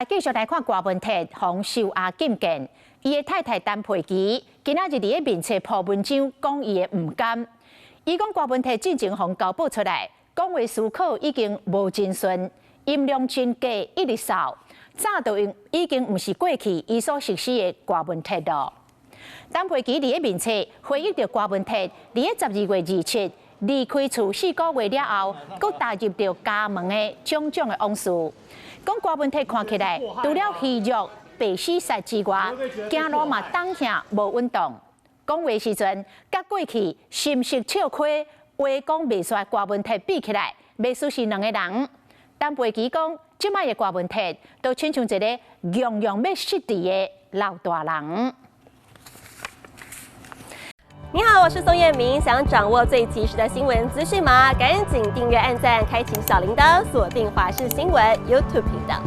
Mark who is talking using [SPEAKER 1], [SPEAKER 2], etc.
[SPEAKER 1] 继续来看郭文泰洪秀阿禁见，伊的太太陈佩琪今仔日伫咧面册破文章，讲伊的唔甘。伊讲郭文泰进前互交保出来，讲话思考已经无真顺，音量真低，一直扫，早就已经唔是过去伊所熟悉的郭文泰了。陈佩琪伫咧面册回忆着郭文泰伫咧12月27离开厝4个月了后，佮踏入着家门的种种的往事。讲郭文泰看起来除了虚弱、白死杀之外，走路嘛当下无运动。讲话时阵，甲过去心实笑亏，话讲袂煞郭文泰比起来，袂输是两个人。陈佩琪讲，即摆的郭文泰都亲像一个样样要失智的老大人。
[SPEAKER 2] 你好，我是宋彦明。想掌握最及时的新闻资讯吗？赶紧订阅、按赞、开启小铃铛，锁定华视新闻 YouTube 频道。